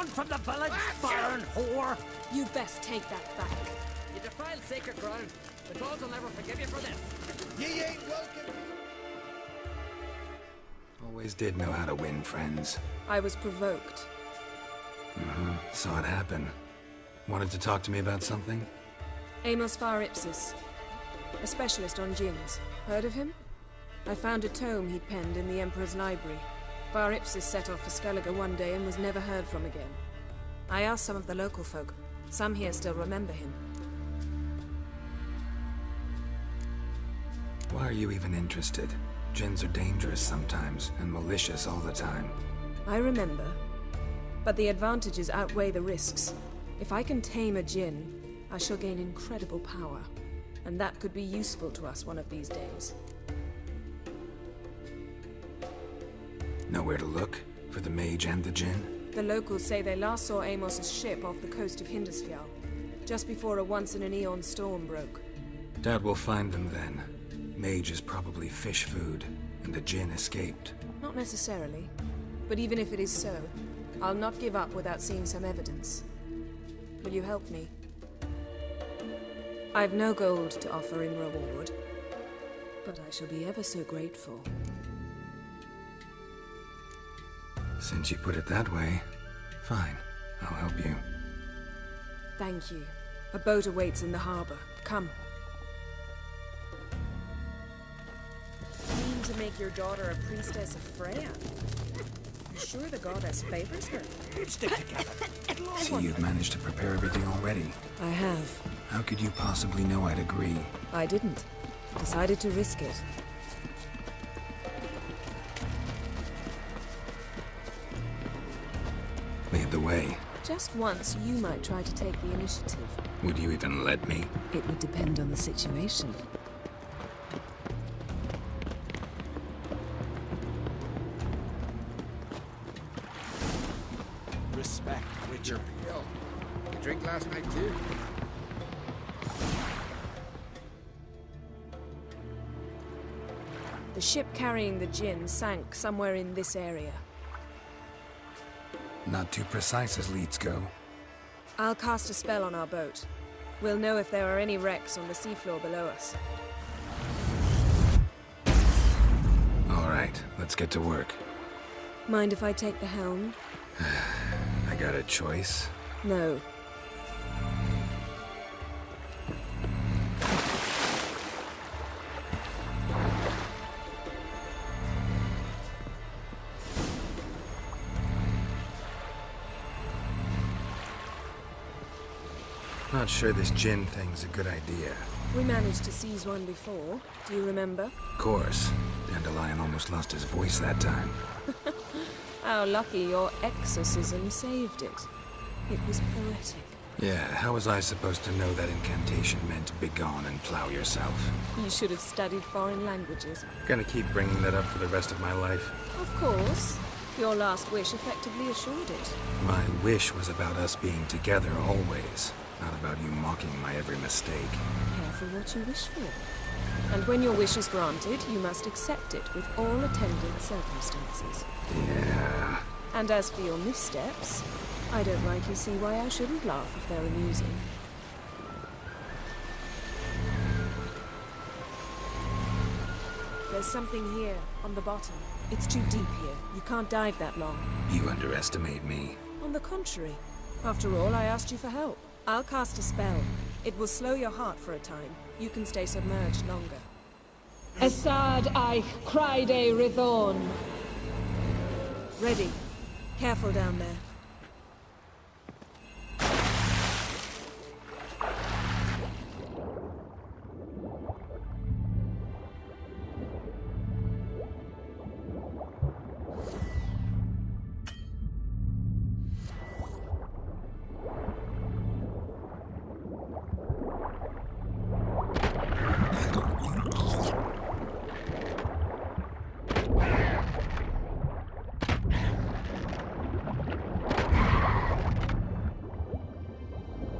Run from the village, foreign whore! You best take that back. You defile sacred ground. The gods will never forgive you for this. Ye ain't welcome. Always did know how to win friends. I was provoked. Saw it happen. Wanted to talk to me about something? Amos Ipsis, a specialist on djinns. Heard of him? I found a tome he'd penned in the Emperor's library. Ipsis set off for Skellige one day and was never heard from again. I asked some of the local folk. Some here still remember him. Why are you even interested? Djinns are dangerous sometimes, and malicious all the time. I remember. But the advantages outweigh the risks. If I can tame a djinn, I shall gain incredible power. And that could be useful to us one of these days. Nowhere to look? For the mage and the djinn? The locals say they last saw Amos's ship off the coast of Hindisfjall, just before a once-in-an-eon storm broke. Doubt we'll find them then. Mage is probably fish food, and the djinn escaped. Not necessarily. But even if it is so, I'll not give up without seeing some evidence. Will you help me? I've no gold to offer in reward, but I shall be ever so grateful. Since you put it that way, fine. I'll help you. Thank you. A boat awaits in the harbor. Come. Mean to make your daughter a priestess of Freya? I'm sure the goddess favors her. Stick together. See, you've managed to prepare everything already. I have. How could you possibly know I'd agree? I didn't. Decided to risk it. Lead the way. Just once, you might try to take the initiative. Would you even let me? It would depend on the situation. Respect, Witcher. Yo, you drink last night too? The ship carrying the djinn sank somewhere in this area. Not too precise as leads go. I'll cast a spell on our boat. We'll know if there are any wrecks on the seafloor below us. All right, let's get to work. Mind if I take the helm? I got a choice. No. Not sure this djinn thing's a good idea. We managed to seize one before. Do you remember? Of course. Dandelion almost lost his voice that time. How lucky your exorcism saved it. It was poetic. Yeah, how was I supposed to know that incantation meant begone and plow yourself? You should have studied foreign languages. Gonna keep bringing that up for the rest of my life. Of course. Your last wish effectively assured it. My wish was about us being together always, not about you mocking my every mistake. Careful what you wish for. And when your wish is granted, you must accept it with all attendant circumstances. Yeah. And as for your missteps, I don't rightly see why I shouldn't laugh if they're amusing. There's something here, on the bottom. It's too deep here. You can't dive that long. You underestimate me. On the contrary. After all, I asked you for help. I'll cast a spell. It will slow your heart for a time. You can stay submerged longer. Assad Eich Criede Rithorn. Ready. Careful down there.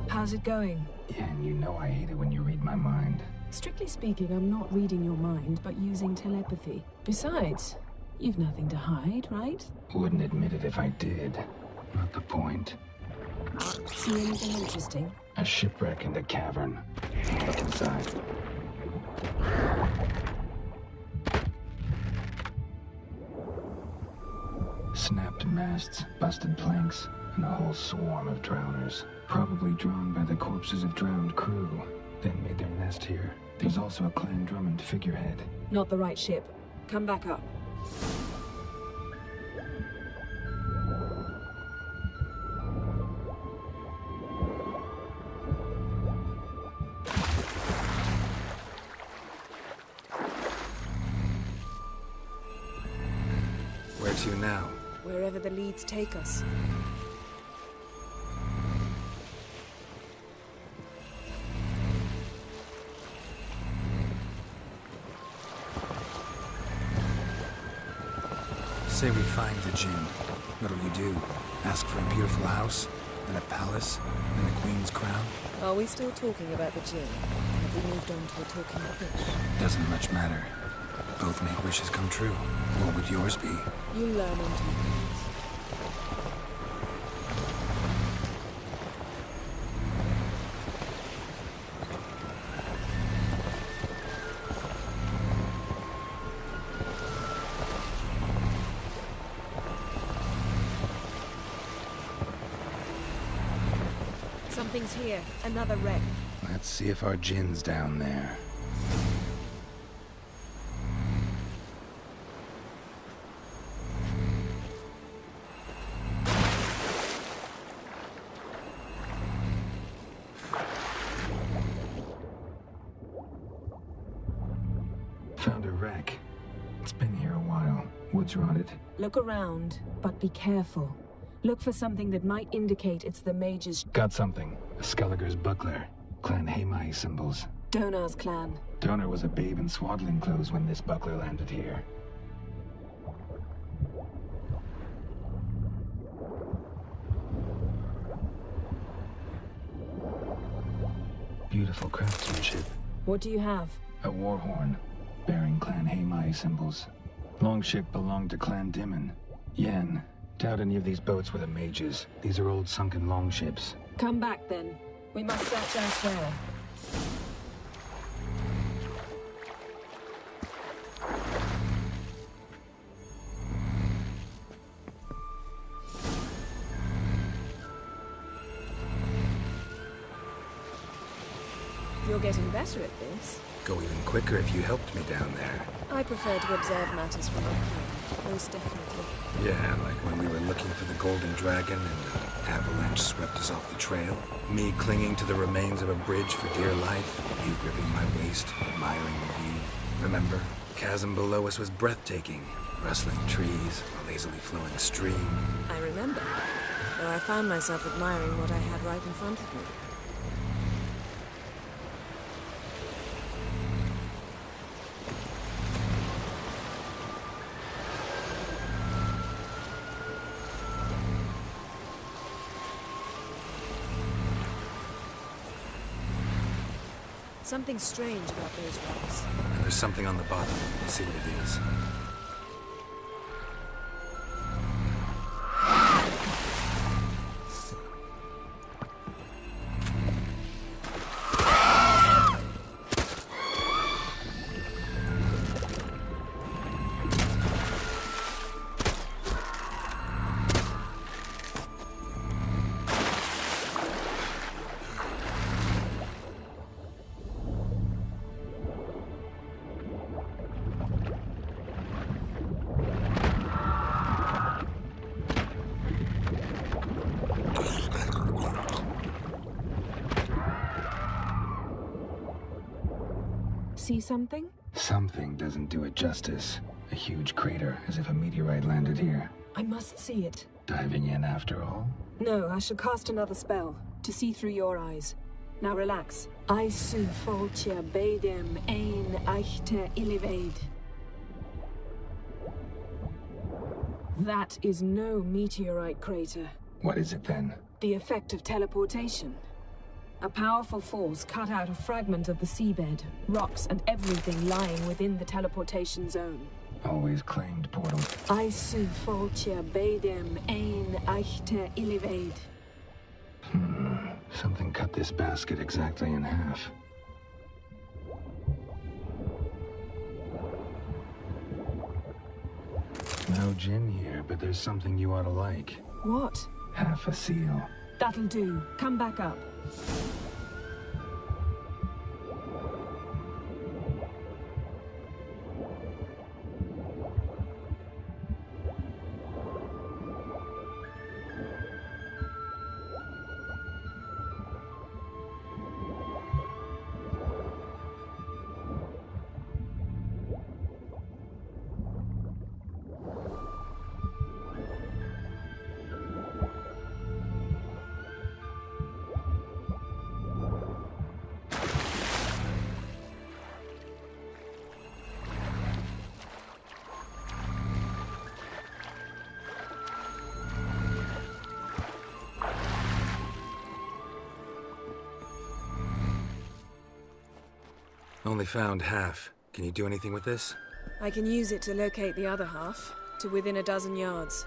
How's it going? Yeah, and you know I hate it when you read my mind. Strictly speaking, I'm not reading your mind, but using telepathy. Besides, you've nothing to hide, right? Wouldn't admit it if I did. Not the point. See anything interesting? A shipwreck in the cavern. Look inside. Snapped masts, busted planks, and a whole swarm of drowners. Probably drawn by the corpses of drowned crew, then made their nest here. There's also a Clan Drummond figurehead. Not the right ship. Come back up. Where to now? Wherever the leads take us. Say we find the Jinn. What'll you do? Ask for a beautiful house? And a palace? And a queen's crown? Are we still talking about the Jinn? Have we moved on to a talking fish? Doesn't much matter. Both make wishes come true. What would yours be? You learn in due course. Something's here. Another wreck. Let's see if our Jinn's down there. Found a wreck. It's been here a while. Wood's rotted. Look around, but be careful. Look for something that might indicate it's the mage's... Got something. A Skelliger's buckler. Clan Haemai symbols. Donar's clan. Donar was a babe in swaddling clothes when this buckler landed here. Beautiful craftsmanship. What do you have? A war horn, bearing Clan Haemai symbols. Longship belonged to Clan Dimon. Yen. Doubt any of these boats were the mages. These are old sunken longships. Come back then. We must search elsewhere. You're getting better at this. Go even quicker if you helped me down there. I prefer to observe matters from up here, most definitely. Yeah, like when we were looking for the Golden Dragon and an avalanche swept us off the trail. Me clinging to the remains of a bridge for dear life. You gripping my waist, admiring the view. Remember? Chasm below us was breathtaking. Rustling trees, a lazily flowing stream. I remember, though I found myself admiring what I had right in front of me. Something strange about those rocks. And there's something on the bottom. Let's see what it is. See something? Something doesn't do it justice. A huge crater, as if a meteorite landed here. I must see it. Diving in after all? No, I shall cast another spell, to see through your eyes. Now relax. Aisu foltia beidem ein eichte ilivaid. That is no meteorite crater. What is it then? The effect of teleportation. A powerful force cut out a fragment of the seabed, rocks and everything lying within the teleportation zone. Always claimed portals. Isu Foltia Badem Ein Eichte Illivaid. Something cut this basket exactly in half. No gin here, but there's something you ought to like. What? Half a seal. That'll do. Come back up. Only found half. Can you do anything with this? I can use it to locate the other half, to within a dozen yards.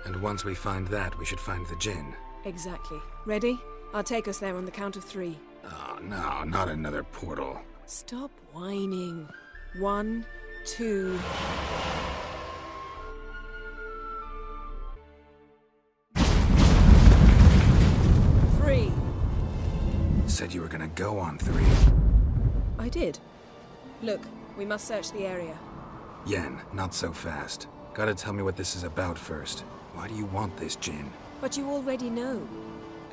And once we find that, we should find the gin. Exactly. Ready? I'll take us there on the count of 3. Oh, no, not another portal. Stop whining. 1, 2... Three. Said you were gonna go on 3. I did. Look, we must search the area. Yen, not so fast. Gotta tell me what this is about first. Why do you want this gin? But you already know.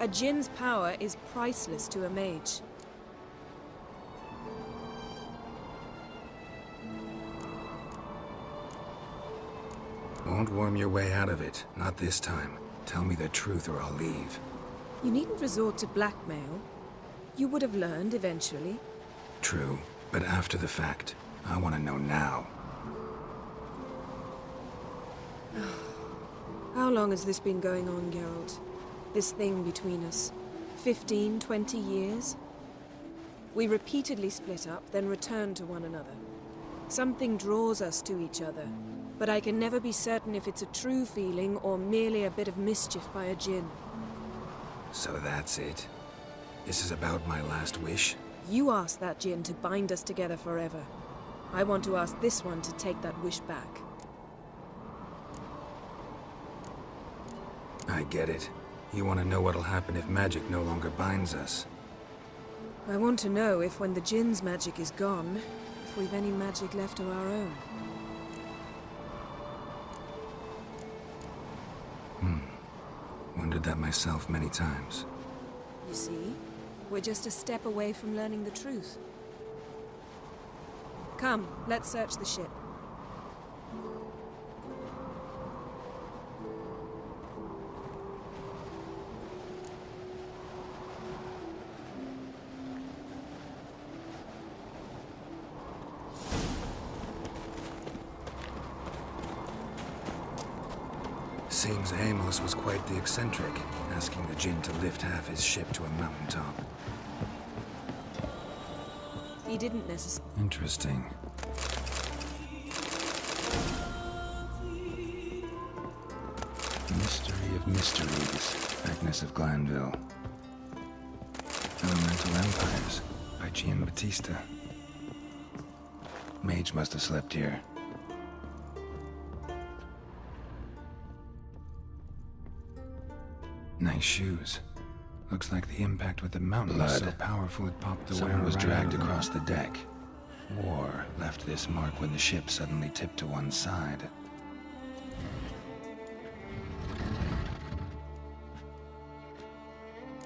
A djinn's power is priceless to a mage. Won't worm your way out of it. Not this time. Tell me the truth or I'll leave. You needn't resort to blackmail. You would have learned eventually. True, but after the fact. I want to know now. How long has this been going on, Geralt? This thing between us? 15, 20 years? We repeatedly split up, then returned to one another. Something draws us to each other, but I can never be certain if it's a true feeling or merely a bit of mischief by a djinn. So that's it? This is about my last wish? You asked that djinn to bind us together forever. I want to ask this one to take that wish back. I get it. You want to know what'll happen if magic no longer binds us. I want to know if when the djinn's magic is gone, if we've any magic left of our own. Wondered that myself many times. You see? We're just a step away from learning the truth. Come, let's search the ship. Seems Amos was quite the eccentric, asking the djinn to lift half his ship to a mountaintop. He didn't necessarily. Interesting. Mystery of Mysteries, Agnes of Glanville. Elemental Empires, by Giambattista. Mage must have slept here. Nice shoes. Looks like the impact with the mountain was so powerful it popped the wearer. Someone was dragged across the deck. War left this mark when the ship suddenly tipped to one side.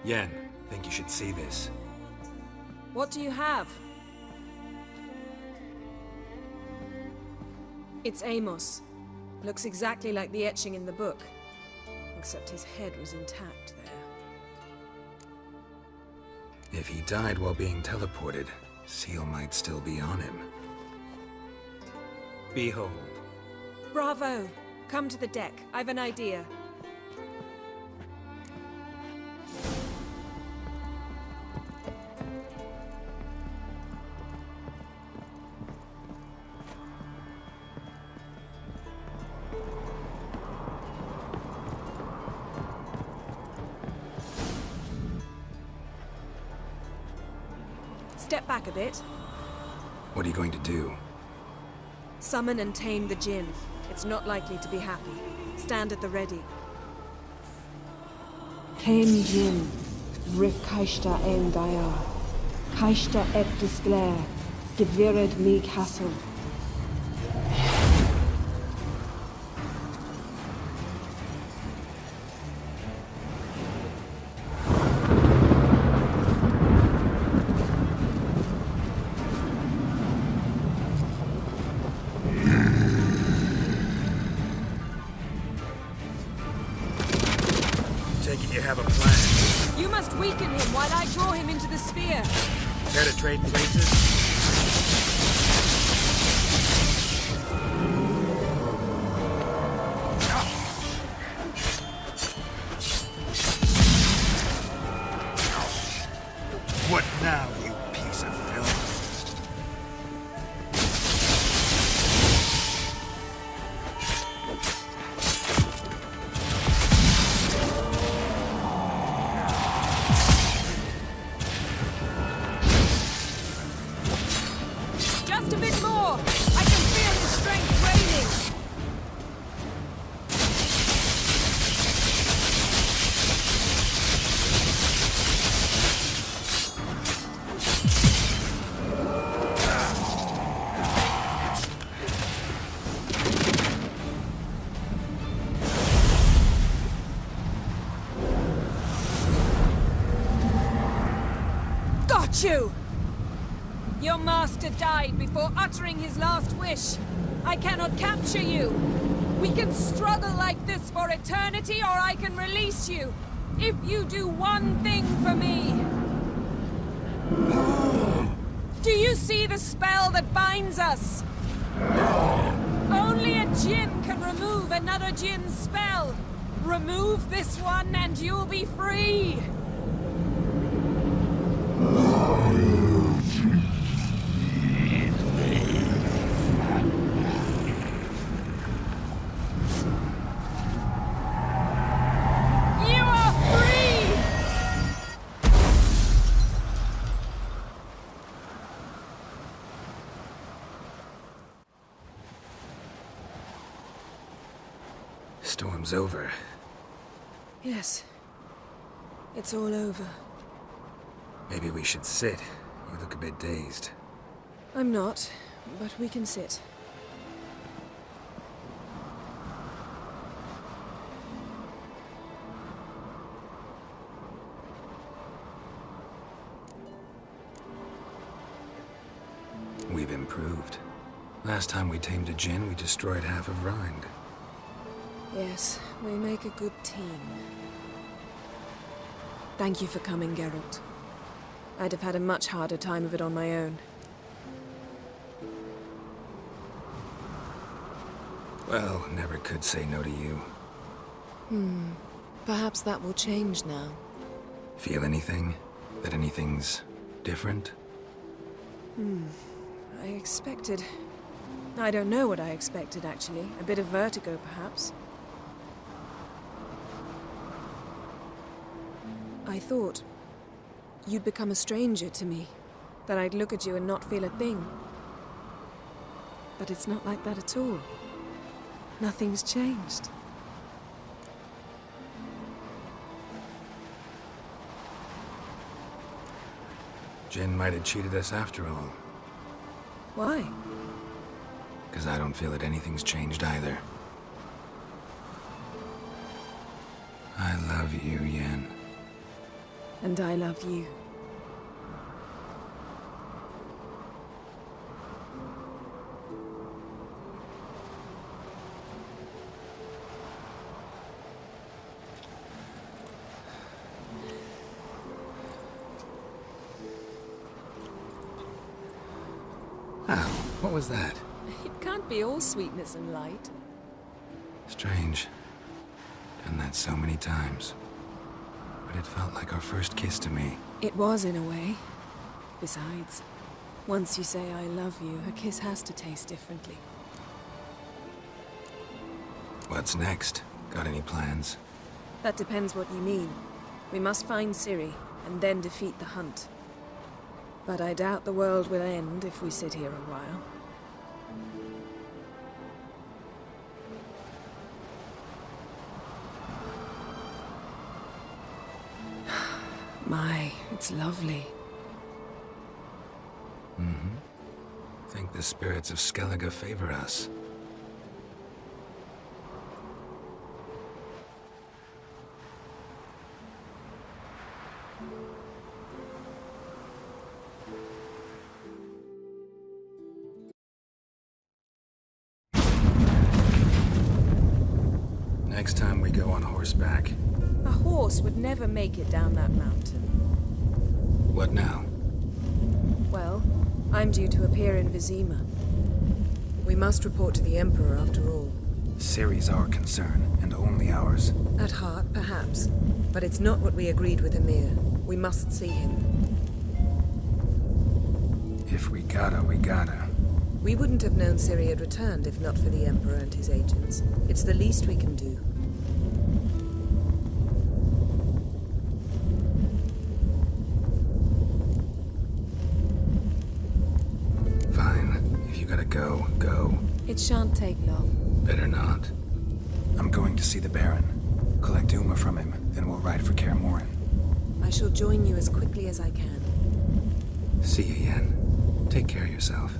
Yen, think you should see this. What do you have? It's Amos. Looks exactly like the etching in the book. Except his head was intact there. If he died while being teleported, Seal might still be on him. Behold. Bravo! Come to the deck. I've an idea. step back a bit. What are you going to do? Summon and tame the Jinn. It's not likely to be happy. Stand at the ready. Tame Jinn, Rif Kaishta El Daya, Kaishta Ep Disclair, Gevired Mi Castle. Take it you have a plan. You must weaken him while I draw him into the sphere. Care to trade places? What now, you piece of filth? Just a bit more! I can feel his strength waning! Got you! Your master died before uttering his last wish. I cannot capture you. We can struggle like this for eternity, or I can release you. If you do one thing for me. Do you see the spell that binds us? Only a Jinn can remove another Jinn's spell. Remove this one and you'll be free. You are free! Storm's over. Yes. It's all over. Maybe we should sit. You look a bit dazed. I'm not, but we can sit. We've improved. Last time we tamed a Jinn, we destroyed half of Rind. Yes, we make a good team. Thank you for coming, Geralt. I'd have had a much harder time of it on my own. Well, never could say no to you. Perhaps that will change now. Feel anything? That anything's different? I expected... I don't know what I expected, actually. A bit of vertigo, perhaps. I thought you'd become a stranger to me, that I'd look at you and not feel a thing. But it's not like that at all. Nothing's changed. Jinn might have cheated us after all. Why? Because I don't feel that anything's changed either. I love you, Yen. And I love you. Ow, what was that? It can't be all sweetness and light. Strange. Done that so many times. But it felt like our first kiss to me. It was, in a way. Besides, once you say I love you, a kiss has to taste differently. What's next? Got any plans? That depends what you mean. We must find Ciri, and then defeat the hunt. But I doubt the world will end if we sit here a while. My, it's lovely. Think the spirits of Skellige favor us. Next time we go on horseback. A horse would never make it down that mountain. What now? Well, I'm due to appear in Vizima. We must report to the Emperor after all. Ciri's our concern, and only ours. At heart, perhaps. But it's not what we agreed with Emir. We must see him. If we gotta, we gotta. We wouldn't have known Ciri had returned if not for the Emperor and his agents. It's the least we can do. Fine. If you gotta go, go. It shan't take long. Better not. I'm going to see the Baron. Collect Uma from him, then we'll ride for Kaer Morhen. I shall join you as quickly as I can. See you, Yen. Take care of yourself.